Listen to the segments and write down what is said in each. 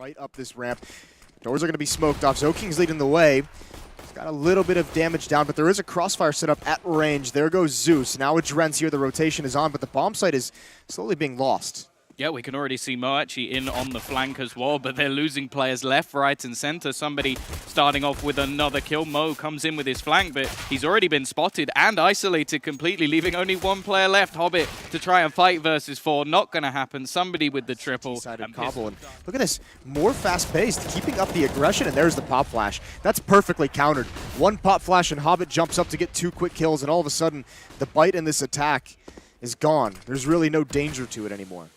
right up this ramp. Doors are going to be smoked off. Zoking's leading the way. He's got a little bit of damage down, but there is a crossfire set up at range. There goes Zeus. Now with Dren's here, the rotation is on, but the bomb site is slowly being lost. Yeah, we can already see Mo actually in on the flank as well, but they're losing players left, right, and center. Somebody starting off with another kill. Mo comes in with his flank, but he's already been spotted and isolated completely, leaving only one player left, Hobbit, to try and fight versus 4. Not going to happen. Somebody with the triple. And Cobble. And look at this, more fast-paced, keeping up the aggression, and there's the pop flash. That's perfectly countered. One pop flash, and Hobbit jumps up to get 2 quick kills, and all of a sudden, the bite in this attack is gone. There's really no danger to it anymore.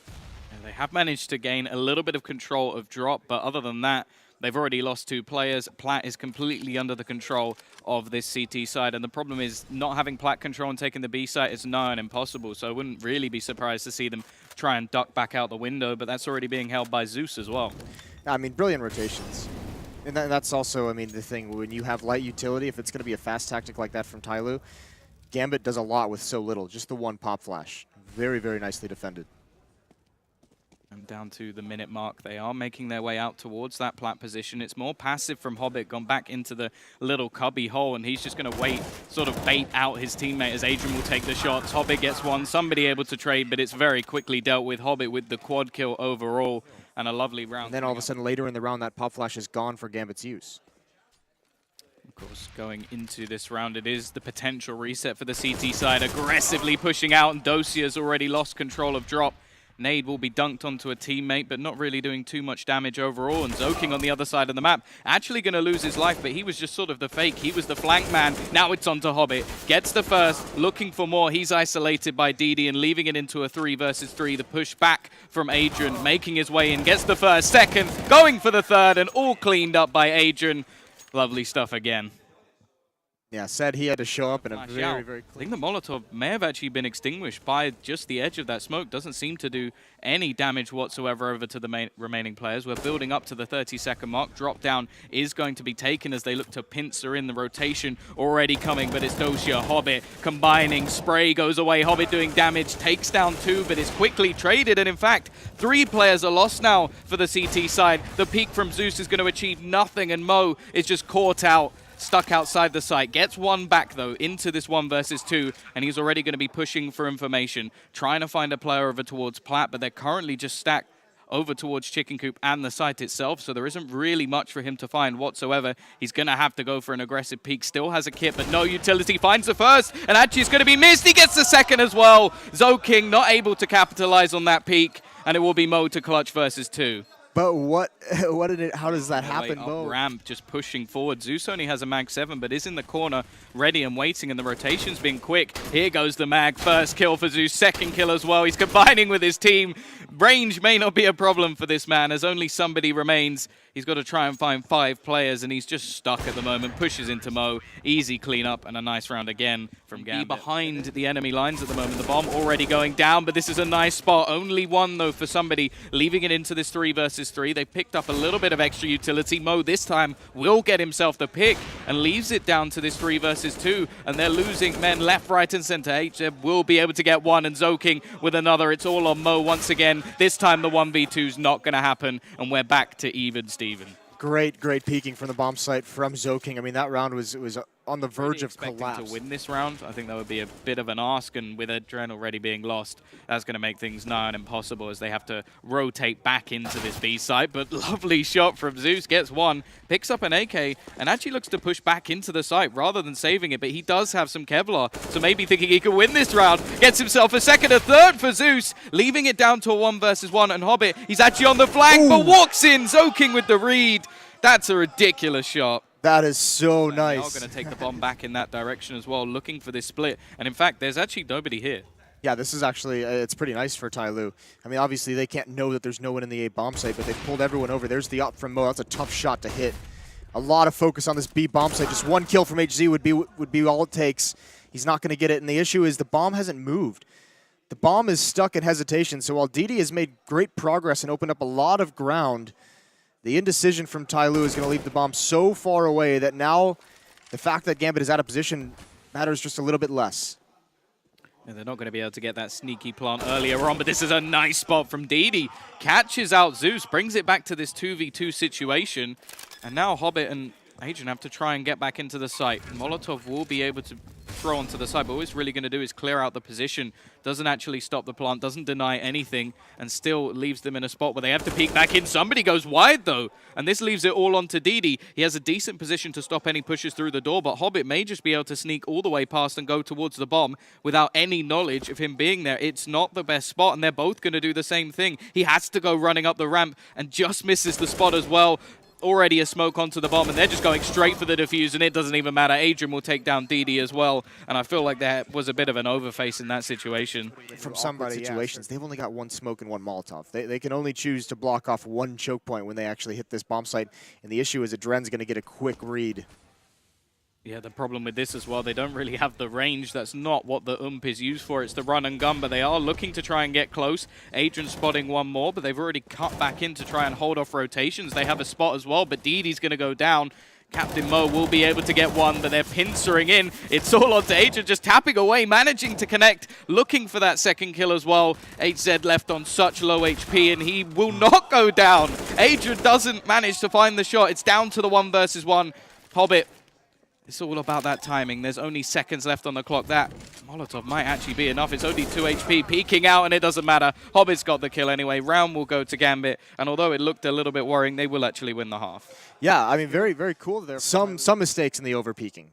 They have managed to gain a little bit of control of drop, but other than that, they've already lost 2 players. Plat is completely under the control of this CT side, and the problem is not having Plat control and taking the B site is nigh on impossible, so I wouldn't really be surprised to see them try and duck back out the window, but that's already being held by Zeus as well. I mean, brilliant rotations. And that's also, I mean, the thing, when you have light utility, if it's going to be a fast tactic like that from TyLoo, Gambit does a lot with so little, just the 1 pop flash. Very, very nicely defended. And down to the minute mark, they are making their way out towards that Plat position. It's more passive from Hobbit, gone back into the little cubby hole, and he's just going to wait, sort of bait out his teammate as Adrian will take the shots. Hobbit gets one, somebody able to trade, but it's very quickly dealt with. Hobbit with the quad kill overall, and a lovely round. And then all of a sudden later in the round, that pop flash is gone for Gambit's use. Of course, going into this round, it is the potential reset for the CT side, aggressively pushing out, and Dosia's already lost control of drop. Nade will be dunked onto a teammate, but not really doing too much damage overall. And Zoking on the other side of the map, actually going to lose his life, but he was just sort of the fake. He was the flank man. Now it's onto Hobbit. Gets the first, looking for more. He's isolated by Didi and leaving it into a 3 versus 3. The push back from Adrian, making his way in. Gets the first, second, going for the third, and all cleaned up by Adrian. Lovely stuff again. Yeah, said he had to show up in a very, very clean. I think the Molotov may have actually been extinguished by just the edge of that smoke. Doesn't seem to do any damage whatsoever over to the remaining players. We're building up to the 30-second mark. Drop down is going to be taken as they look to pincer in the rotation already coming, but it's Dosia, Hobbit combining. Spray goes away. Hobbit doing damage, takes down 2, but is quickly traded. And in fact, 3 players are lost now for the CT side. The peek from Zeus is going to achieve nothing, and Mo is just caught out. Stuck outside the site, gets 1 back though into this 1 versus 2, and he's already going to be pushing for information, trying to find a player over towards Plat, but they're currently just stacked over towards Chicken Coop and the site itself, so there isn't really much for him to find whatsoever. He's going to have to go for an aggressive peek. Still has a kit, but no utility. Finds the first, and actually it's going to be missed. He gets the second as well. Zoking not able to capitalize on that peek, and it will be Mo to clutch versus 2. But how does that happen, Mo? Ramp just pushing forward. Zeus only has a mag 7, but is in the corner, ready and waiting, and the rotation's being quick. Here goes the mag. First kill for Zeus, second kill as well. He's combining with his team. Range may not be a problem for this man, as only somebody remains. He's got to try and find 5 players, and he's just stuck at the moment. Pushes into Mo. Easy cleanup, and a nice round again from Gambit. Behind the enemy lines at the moment. The bomb already going down, but this is a nice spot. Only 1, though, for somebody, leaving it into this 3 versus 3. They picked up a little bit of extra utility. Mo this time will get himself the pick and leaves it down to this 3 versus 2, and they're losing men left, right, and center. HF will be able to get 1, and Zoking with another. It's all on Mo once again. This time the 1v2's not going to happen, and we're back to even Steven. Great peeking from the bomb site from Zoking. I mean, that round was on the verge of collapse. To win this round, I think that would be a bit of an ask, and with Adren already being lost, that's going to make things nigh on impossible as they have to rotate back into this B site. But lovely shot from Zeus, gets 1, picks up an AK, and actually looks to push back into the site rather than saving it, but he does have some Kevlar, so maybe thinking he could win this round. Gets himself a second, a third for Zeus, leaving it down to a 1 versus 1, and Hobbit, he's actually on the flank, but walks in, Zoking with the read. That's a ridiculous shot. That is so nice. They are going to take the bomb back in that direction as well, looking for this split. And in fact, there's actually nobody here. Yeah, this is actually, it's pretty nice for TyLoo. I mean, obviously they can't know that there's no one in the A bomb site, but they've pulled everyone over. There's the up from Mo. That's a tough shot to hit. A lot of focus on this B bomb site. Just 1 kill from HZ would be all it takes. He's not going to get it, and the issue is the bomb hasn't moved. The bomb is stuck in hesitation, so while Didi has made great progress and opened up a lot of ground, the indecision from TyLoo is going to leave the bomb so far away that now the fact that Gambit is out of position matters just a little bit less. And they're not going to be able to get that sneaky plant earlier on, but this is a nice spot from DD. Catches out Zeus, brings it back to this 2v2 situation. And now Hobbit and Adrian have to try and get back into the site. Molotov will be able to throw onto the side, but all it's really going to do is clear out the position. Doesn't actually stop the plant, doesn't deny anything, and still leaves them in a spot where they have to peek back in. Somebody goes wide, though, and this leaves it all onto DD. He has a decent position to stop any pushes through the door, but Hobbit may just be able to sneak all the way past and go towards the bomb without any knowledge of him being there. It's not the best spot, and they're both going to do the same thing. He has to go running up the ramp and just misses the spot as well. Already a smoke onto the bomb, and they're just going straight for the defuse, and it doesn't even matter. Adrian will take down DD as well, and I feel like there was a bit of an overface in that situation. From some situations, they've only got one smoke and one Molotov. They can only choose to block off one choke point when they actually hit this bomb site, and the issue is that Dren's going to get a quick read. Yeah, the problem with this as well, they don't really have the range. That's not what the is used for. It's the run and gun, but they are looking to try and get close. Adrian spotting one more, but they've already cut back in to try and hold off rotations. They have a spot as well, but DD's going to go down. Captain Mo will be able to get one, but they're pincering in. It's all onto Adrian, just tapping away, managing to connect, looking for that second kill as well. HZ left on such low HP, and he will not go down. Adrian doesn't manage to find the shot. It's down to the 1 versus 1. Hobbit, it's all about that timing. There's only seconds left on the clock. That Molotov might actually be enough. It's only 2 HP, peeking out, and it doesn't matter. Hobbit's got the kill anyway. Round will go to Gambit, and although it looked a little bit worrying, they will actually win the half. Yeah, I mean, very, very cool there. Some mistakes in the over-peaking.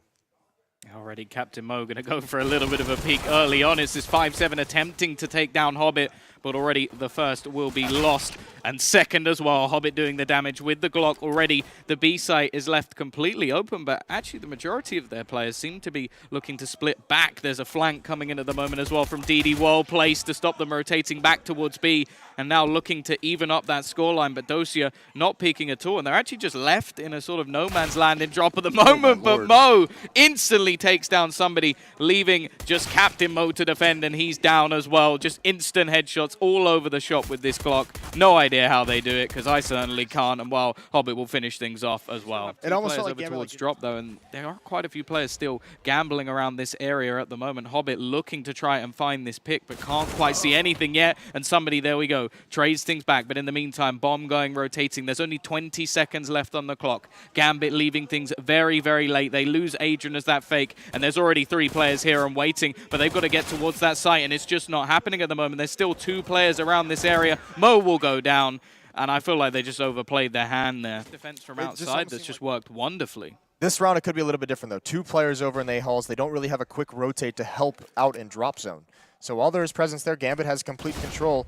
Already Captain Mo going to go for a little bit of a peek early on. It's this 5-7 attempting to take down Hobbit, but already the first will be lost. And second as well, Hobbit doing the damage with the Glock already. The B site is left completely open, but actually the majority of their players seem to be looking to split back. There's a flank coming in at the moment as well from DD. Well placed to stop them rotating back towards B, and now looking to even up that scoreline, but Dosia not peeking at all, and they're actually just left in a sort of no man's land in drop at the moment, but Mo instantly takes down somebody, leaving just Captain Mo to defend, and he's down as well. Just instant headshots all over the shop with this Glock. No idea how they do it, because I certainly can't, and well, Hobbit will finish things off as well. It almost felt like over towards drop though, and there are quite a few players still gambling around this area at the moment. Hobbit looking to try and find this pick, but can't quite see anything yet, and somebody, there we go, trades things back, but in the meantime, bomb going, rotating. There's only 20 seconds left on the clock. Gambit leaving things very, very late. They lose Adrian as that fake, and there's already 3 players here and waiting, but they've got to get towards that site, and it's just not happening at the moment. There's still 2 players around this area. Mo will go down, and I feel like they just overplayed their hand there. Defense from outside that's just worked wonderfully. This round, it could be a little bit different, though. 2 players over in the A-halls. They don't really have a quick rotate to help out in drop zone. So while there is presence there, Gambit has complete control.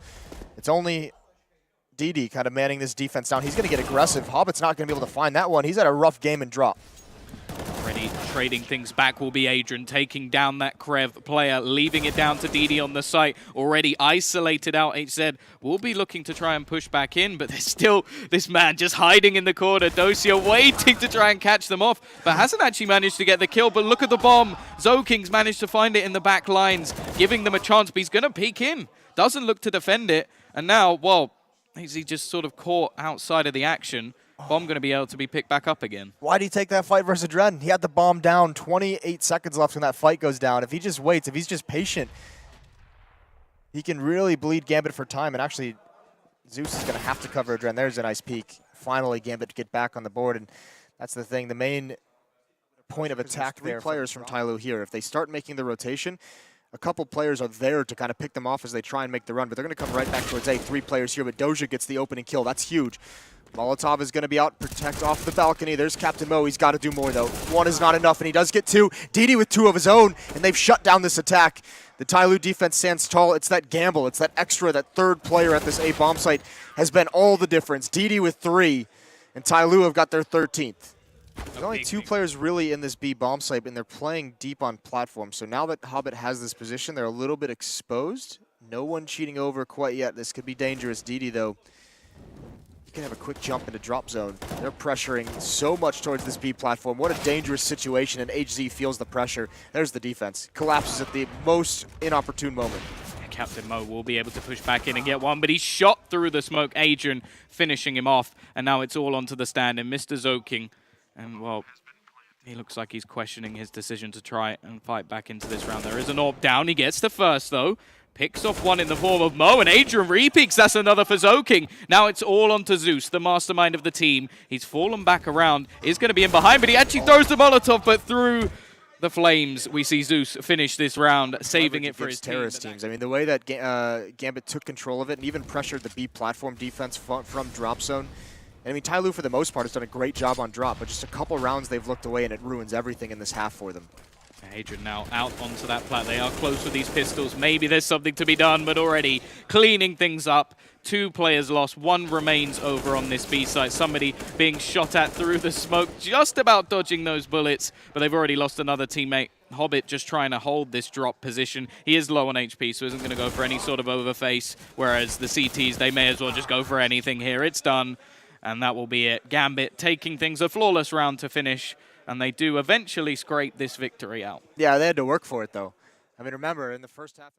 It's only DD kind of manning this defense down. He's going to get aggressive. Hobbit's not going to be able to find that one. He's had a rough game in drop. Already trading things back will be Adrian, taking down that Krev player, leaving it down to DD on the site. Already isolated out, HZ will be looking to try and push back in, but there's still this man just hiding in the corner. Dosia waiting to try and catch them off, but hasn't actually managed to get the kill. But look at the bomb. Zoking's managed to find it in the back lines, giving them a chance, but he's going to peek in. Doesn't look to defend it, and now, well, is he just sort of caught outside of the action? Bomb going to be able to be picked back up again. Why did he take that fight versus Dren? He had the bomb down. 28 seconds left when that fight goes down. If he just waits, if he's just patient, he can really bleed Gambit for time. And actually, Zeus is going to have to cover Dren. There's a nice peek. Finally, Gambit to get back on the board. And that's the thing. The main point of attack there. 3 players from TyLoo here. If they start making the rotation, a couple players are there to kind of pick them off as they try and make the run. But they're going to come right back towards A. 3 players here. But Doja gets the opening kill. That's huge. Molotov is going to be out, protect off the balcony. There's Captain Mo. He's got to do more, though. 1 is not enough, and he does get 2. DD with 2 of his own, and they've shut down this attack. The TyLoo defense stands tall. It's that gamble. It's that extra, that 3rd player at this A bomb site has been all the difference. DD with 3, and TyLoo have got their 13th. There's only 2 players really in this B bomb site, and they're playing deep on platform. So now that Hobbit has this position, they're a little bit exposed. No one cheating over quite yet. This could be dangerous. DD, though, can have a quick jump into drop zone. They're pressuring so much towards this B platform. What a dangerous situation, and HZ feels the pressure. There's the defense. Collapses at the most inopportune moment. Captain Mo will be able to push back in and get one, but he's shot through the smoke. Adrian finishing him off, and now it's all onto the stand, and Mr. Zoking. And, well, He looks like he's questioning his decision to try and fight back into this round. There is an AWP down. He gets the first, though. Picks off one in the form of Mo, and Adrian repeaks. That's another for Zoking. Now it's all onto Zeus, the mastermind of the team. He's fallen back around. Is going to be in behind, but he actually throws the Molotov, but through the flames, we see Zeus finish this round, saving it for his terrorist teams. I mean, the way that Gambit took control of it and even pressured the B platform defense from drop zone. And I mean, TyLoo, for the most part, has done a great job on drop, but just a couple rounds they've looked away, and it ruins everything in this half for them. Adrian now out onto that plat. They are close with these pistols. Maybe there's something to be done, but already cleaning things up. 2 players lost. 1 remains over on this B site. Somebody being shot at through the smoke, just about dodging those bullets, but they've already lost another teammate. Hobbit just trying to hold this drop position. He is low on HP, so isn't going to go for any sort of overface, whereas the CTs, they may as well just go for anything here. It's done, and that will be it. Gambit taking things a flawless round to finish, and they do eventually scrape this victory out. Yeah, they had to work for it, though. I mean, remember, in the first half...